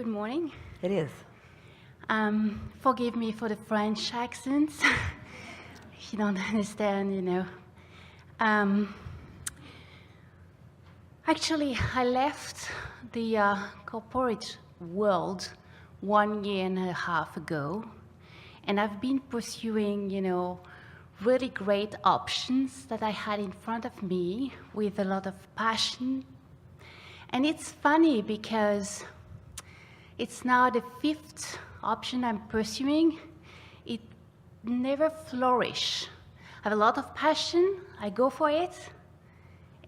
Good morning. It is. Forgive me for the French accents. If you don't understand, you know. Actually, I left the corporate world 1 year and a half ago, and I've been pursuing, really great options that I had in front of me with a lot of passion. And it's funny because it's now the 5th option I'm pursuing. It never flourished. I have a lot of passion, I go for it,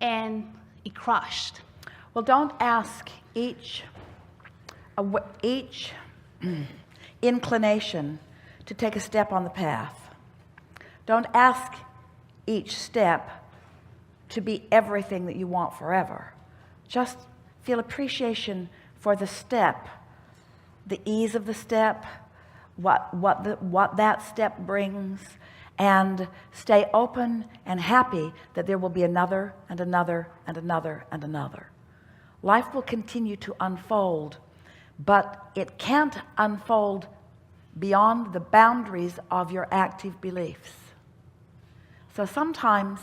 and it crashed. Well, don't ask each inclination to take a step on the path. Don't ask each step to be everything that you want forever. Just feel appreciation for the step, the ease of the step, what that step brings, and stay open and happy that there will be another and another and another and another. Life will continue to unfold, but it can't unfold beyond the boundaries of your active beliefs. So sometimes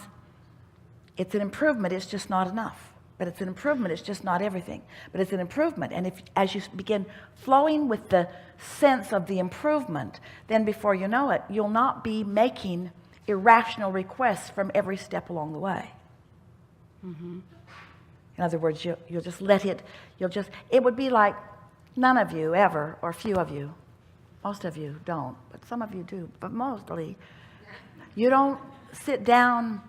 it's an improvement, it's just not enough. But it's an improvement, it's just not everything. But it's an improvement. And as you begin flowing with the sense of the improvement, then before you know it, you'll not be making irrational requests from every step along the way. Mm-hmm. In other words, you'll just let it, it would be like none of you ever, or few of you, most of you don't, but some of you do, but mostly, you don't sit down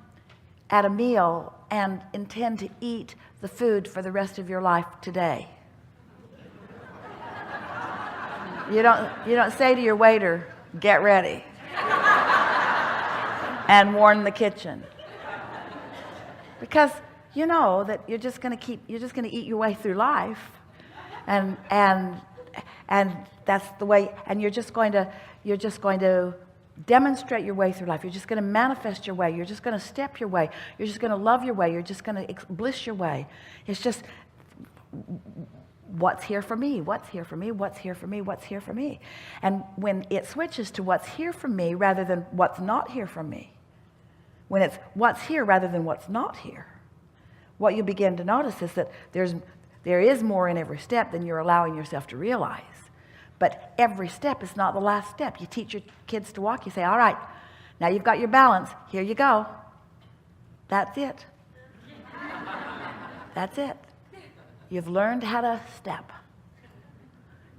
at a meal and intend to eat the food for the rest of your life today. You don't say to your waiter, get ready, and warn the kitchen. Because you know that you're just going to eat your way through life, and that's the way, and you're just going to demonstrate your way through life. You're just going to manifest your way. You're just going to step your way. You're just going to love your way. You're just going to bliss your way. It's just what's here for me, what's here for me, what's here for me, what's here for me. And when it switches to what's here for me rather than what's not here for me, when it's what's here rather than what's not here, what you begin to notice is that there is more in every step than you're allowing yourself to realize. But every step is not the last step. You teach your kids to walk. You say, all right, now you've got your balance. Here you go. That's it. That's it. You've learned how to step.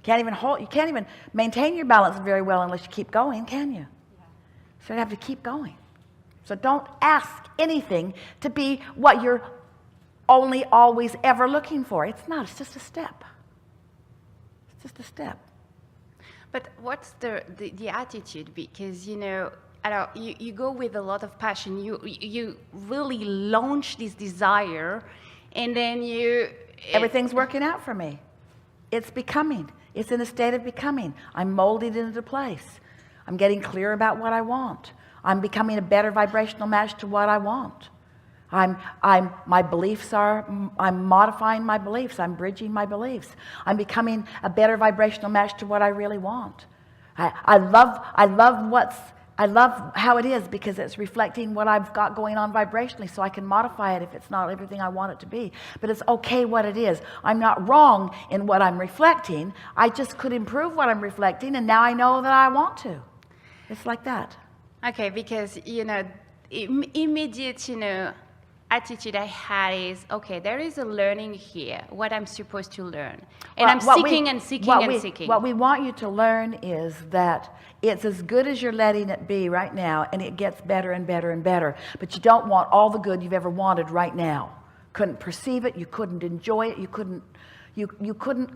You can't even maintain your balance very well unless you keep going, can you? So you have to keep going. So don't ask anything to be what you're only always ever looking for. It's not. It's just a step. It's just a step. But what's the attitude? Because, you go with a lot of passion. You really launch this desire, and then everything's working out for me. It's becoming. It's in a state of becoming. I'm molded into place. I'm getting clear about what I want. I'm becoming a better vibrational match to what I want. I'm modifying my beliefs. I'm bridging my beliefs. I'm becoming a better vibrational match to what I really want. I love how it is because it's reflecting what I've got going on vibrationally, so I can modify it if it's not everything I want it to be. But it's okay what it is. I'm not wrong in what I'm reflecting. I just could improve what I'm reflecting, and now I know that I want to. It's like that. Okay, because, immediate, attitude I had is, okay, there is a learning here, what I'm supposed to learn. And I'm seeking and seeking. What we want you to learn is that it's as good as you're letting it be right now, and it gets better and better and better. But you don't want all the good you've ever wanted right now. Couldn't perceive it, you couldn't enjoy it, you couldn't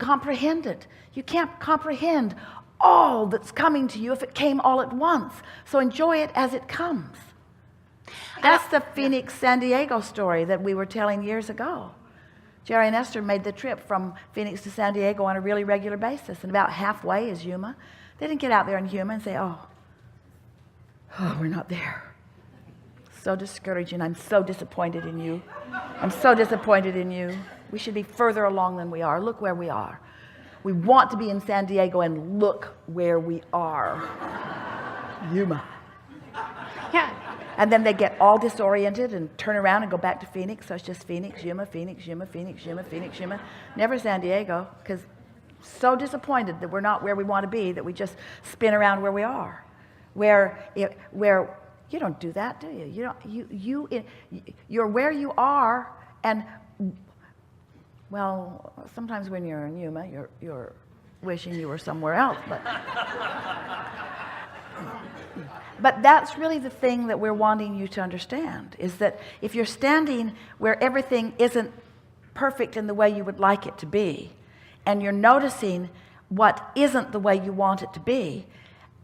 comprehend it. You can't comprehend all that's coming to you if it came all at once. So enjoy it as it comes. That's the Phoenix San Diego story that we were telling years ago. Jerry and Esther made the trip from Phoenix to San Diego on a really regular basis, and about halfway is Yuma. They didn't get out there in Yuma and say, oh, we're not there. So discouraging. I'm so disappointed in you. I'm so disappointed in you. We should be further along than we are. Look where we are. We want to be in San Diego, and look where we are. Yuma. Yeah. And then they get all disoriented and turn around and go back to Phoenix. So it's just Phoenix, Yuma, Phoenix, Yuma, Phoenix, Yuma, Phoenix, Yuma. Never San Diego, because so disappointed that we're not where we want to be that we just spin around where we are. Where you don't do that, do you? You're where you are, and well, sometimes when you're in Yuma, you're wishing you were somewhere else, but that's really the thing that we're wanting you to understand, is that if you're standing where everything isn't perfect in the way you would like it to be, and you're noticing what isn't the way you want it to be,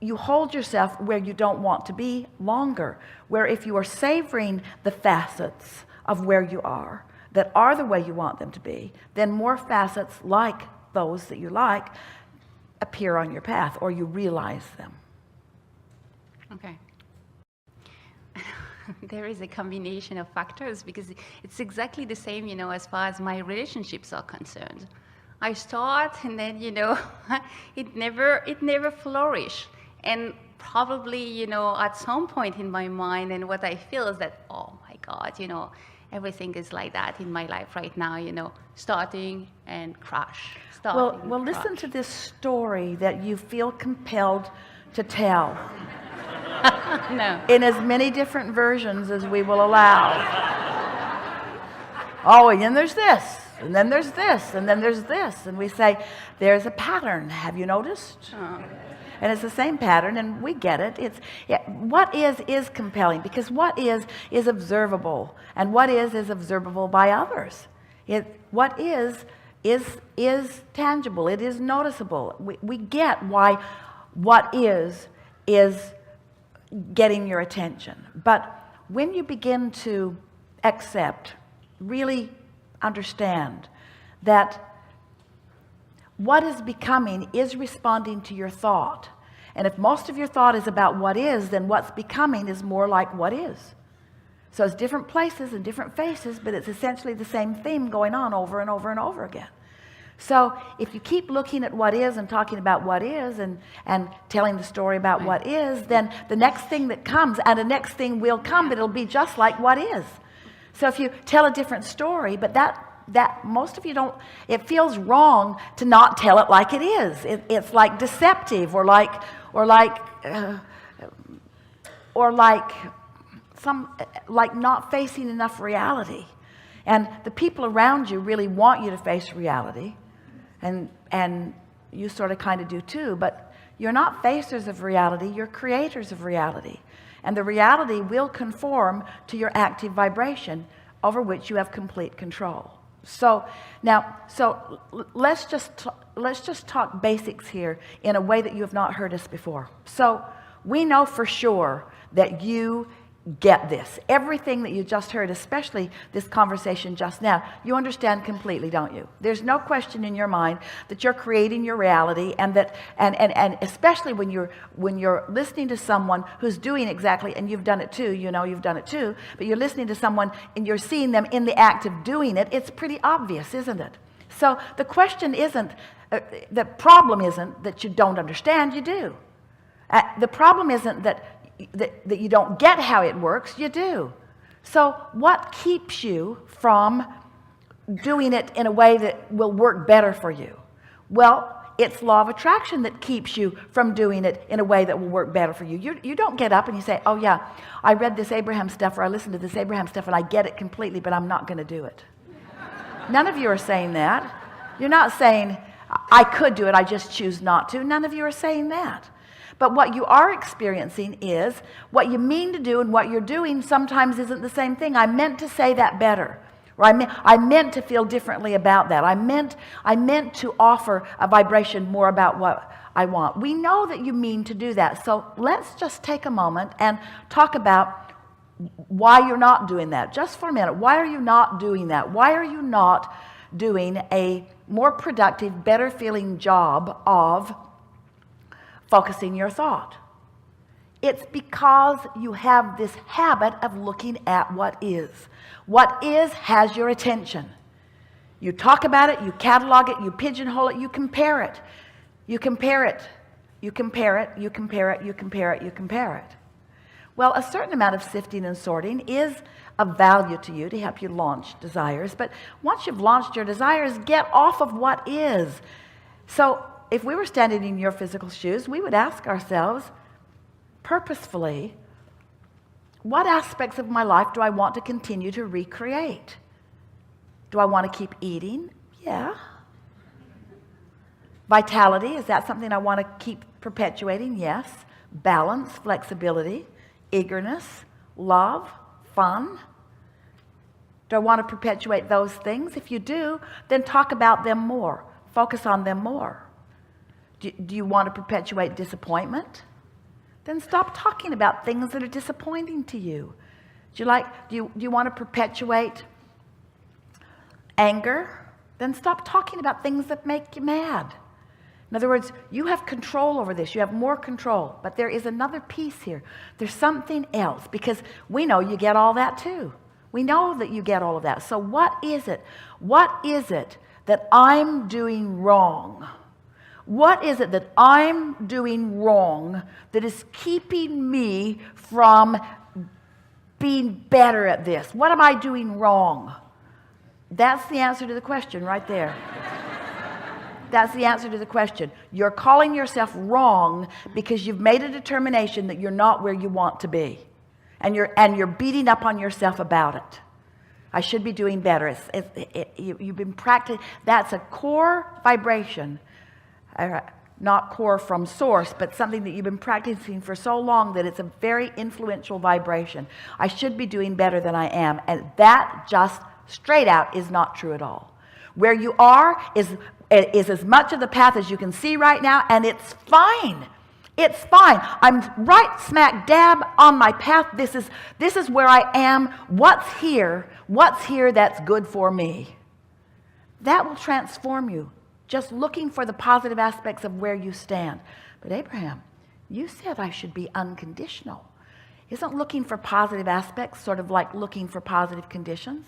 you hold yourself where you don't want to be longer, where if you are savoring the facets of where you are that are the way you want them to be, then more facets like those that you like appear on your path, or you realize them. Okay. There is a combination of factors, because it's exactly the same, as far as my relationships are concerned. I start, and then, it never flourished. And probably, at some point in my mind, and what I feel is that, oh my God, everything is like that in my life right now, starting and crash. Well, listen to this story that you feel compelled to tell. No. In as many different versions as we will allow. Oh, and then there's this, and then there's this, and then there's this. And we say, there's a pattern. Have you noticed? Oh. And it's the same pattern, and we get it. What is compelling, because what is observable, and what is observable by others. What is tangible. It is noticeable. We get why what is getting your attention. But when you begin to accept, really understand that what is becoming is responding to your thought. And if most of your thought is about what is, then what's becoming is more like what is. So it's different places and different faces, but it's essentially the same theme going on over and over and over again. So if you keep looking at what is and talking about what is and telling the story about what is, then the next thing that comes, and the next thing will come, but it'll be just like what is. So if you tell a different story, but that most of you don't, it feels wrong to not tell it like it is. It's like deceptive, or like not facing enough reality. And the people around you really want you to face reality, and you sort of kind of do too, but you're not facers of reality, you're creators of reality. And the reality will conform to your active vibration, over which you have complete control. So let's just talk basics here in a way that you have not heard us before. So we know for sure that you get this. Everything that you just heard, especially this conversation just now, you understand completely, don't you? There's no question in your mind that you're creating your reality, and that and especially when you're listening to someone who's doing exactly, and you've done it too, you've done it too, but you're listening to someone and you're seeing them in the act of doing it, it's pretty obvious, isn't it? So the question isn't, the problem isn't that you don't understand, you do. The problem isn't that you don't get how it works, you do. So what keeps you from doing it in a way that will work better for you? Well, it's law of attraction that keeps you from doing it in a way that will work better for you. You don't get up and you say, oh yeah, I read this Abraham stuff, or I listened to this Abraham stuff, and I get it completely, but I'm not going to do it. None of you are saying that. You're not saying, I could do it, I just choose not to. None of you are saying that. But what you are experiencing is what you mean to do and what you're doing sometimes isn't the same thing. I meant to say that better. Or I meant to feel differently about that. I meant to offer a vibration more about what I want. We know that you mean to do that. So let's just take a moment and talk about why you're not doing that. Just for a minute. Why are you not doing that? Why are you not doing a more productive, better feeling job of focusing your thought? It's because you have this habit of looking at what is. What is has your attention. You talk about it, you catalog it, you pigeonhole it, you compare it. You compare it, you compare it, you compare it, you compare it, you compare it. Well, a certain amount of sifting and sorting is of value to you to help you launch desires. But once you've launched your desires, get off of what is. So if we were standing in your physical shoes, we would ask ourselves purposefully, what aspects of my life do I want to continue to recreate? Do I want to keep eating? Yeah. Vitality, is that something I want to keep perpetuating? Yes. Balance, flexibility, eagerness, love, fun. Do I want to perpetuate those things? If you do, then talk about them more. Focus on them more. Do you want to perpetuate disappointment? Then stop talking about things that are disappointing to you. Do you want to perpetuate anger? Then stop talking about things that make you mad. In other words, you have control over this. You have more control. But there is another piece here. There's something else, because we know you get all that too. We know that you get all of that. So what is it? What is it that I'm doing wrong? What is it that I'm doing wrong that is keeping me from being better at this? What am I doing wrong? That's the answer to the question right there. That's the answer to the question. You're calling yourself wrong because you've made a determination that you're not where you want to be. And you're beating up on yourself about it. I should be doing better. You've been practicing. That's a core vibration. Not core from source, but something that you've been practicing for so long that it's a very influential vibration. I should be doing better than I am. And that just straight out is not true at all. Where you are is as much of the path as you can see right now, and it's fine. It's fine. I'm right smack dab on my path. This is where I am. What's here that's good for me? That will transform you. Just looking for the positive aspects of where you stand. But Abraham, you said I should be unconditional. Isn't looking for positive aspects sort of like looking for positive conditions?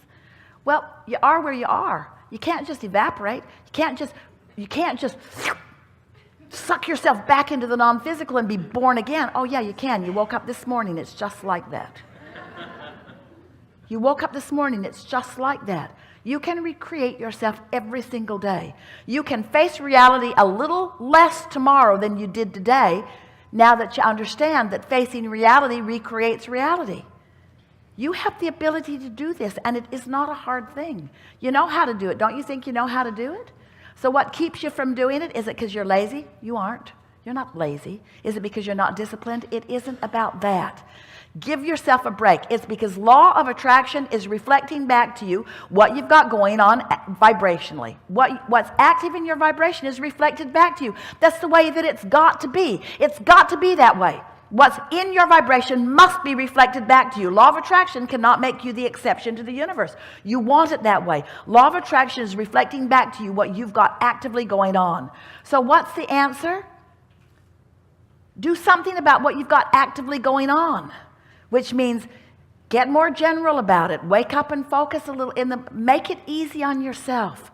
Well, you are where you are. You can't just evaporate. You can't just suck yourself back into the non-physical and be born again. Oh yeah, you can. You woke up this morning, it's just like that. You woke up this morning, it's just like that. You can recreate yourself every single day. You can face reality a little less tomorrow than you did today, now that you understand that facing reality recreates reality. You have the ability to do this, and it is not a hard thing. You know how to do it. Don't you think you know how to do it? So what keeps you from doing it? Is it because you're lazy? You aren't. You're not lazy. Is it because you're not disciplined? It isn't about that. Give yourself a break. It's because law of attraction is reflecting back to you what you've got going on vibrationally. What's active in your vibration is reflected back to you. That's the way that it's got to be. It's got to be that way. What's in your vibration must be reflected back to you. Law of attraction cannot make you the exception to the universe. You want it that way. Law of attraction is reflecting back to you what you've got actively going on. So what's the answer? Do something about what you've got actively going on, which means get more general about it. Wake up and focus a little make it easy on yourself.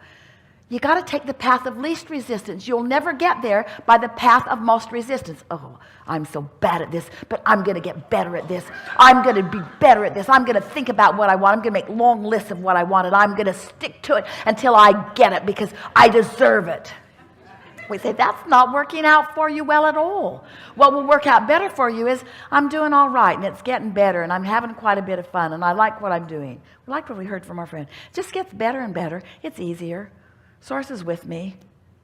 You got to take the path of least resistance. You'll never get there by the path of most resistance. Oh, I'm so bad at this, but I'm going to get better at this. I'm going to be better at this. I'm going to think about what I want. I'm going to make long lists of what I want, and I'm going to stick to it until I get it because I deserve it. We say, that's not working out for you well at all. What will work out better for you is, I'm doing all right, and it's getting better, and I'm having quite a bit of fun, and I like what I'm doing. We like what we heard from our friend. It just gets better and better. It's easier. Source is with me.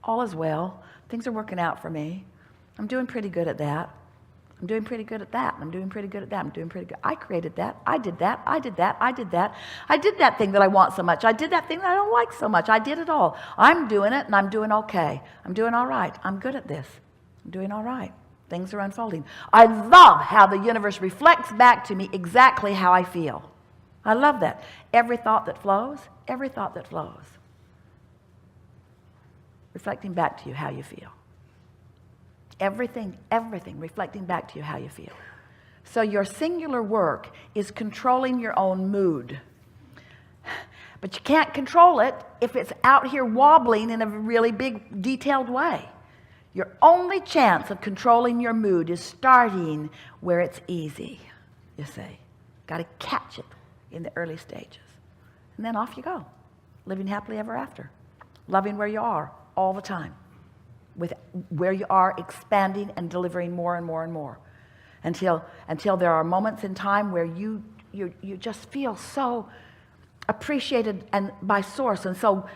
All is well. Things are working out for me. I'm doing pretty good at that. I'm doing pretty good at that. I'm doing pretty good at that. I'm doing pretty good. I created that. I did that. I did that. I did that. I did that thing that I want so much. I did that thing that I don't like so much. I did it all. I'm doing it, and I'm doing okay. I'm doing all right. I'm good at this. I'm doing all right. Things are unfolding. I love how the universe reflects back to me exactly how I feel. I love that. Every thought that flows, reflecting back to you how you feel. Everything reflecting back to you how you feel. So your singular work is controlling your own mood. But you can't control it if it's out here wobbling in a really big, detailed way. Your only chance of controlling your mood is starting where it's easy, you see. Got to catch it in the early stages. And then off you go, living happily ever after, loving where you are all the time, with where you are expanding and delivering more and more and more, until there are moments in time where you just feel so appreciated and by Source and so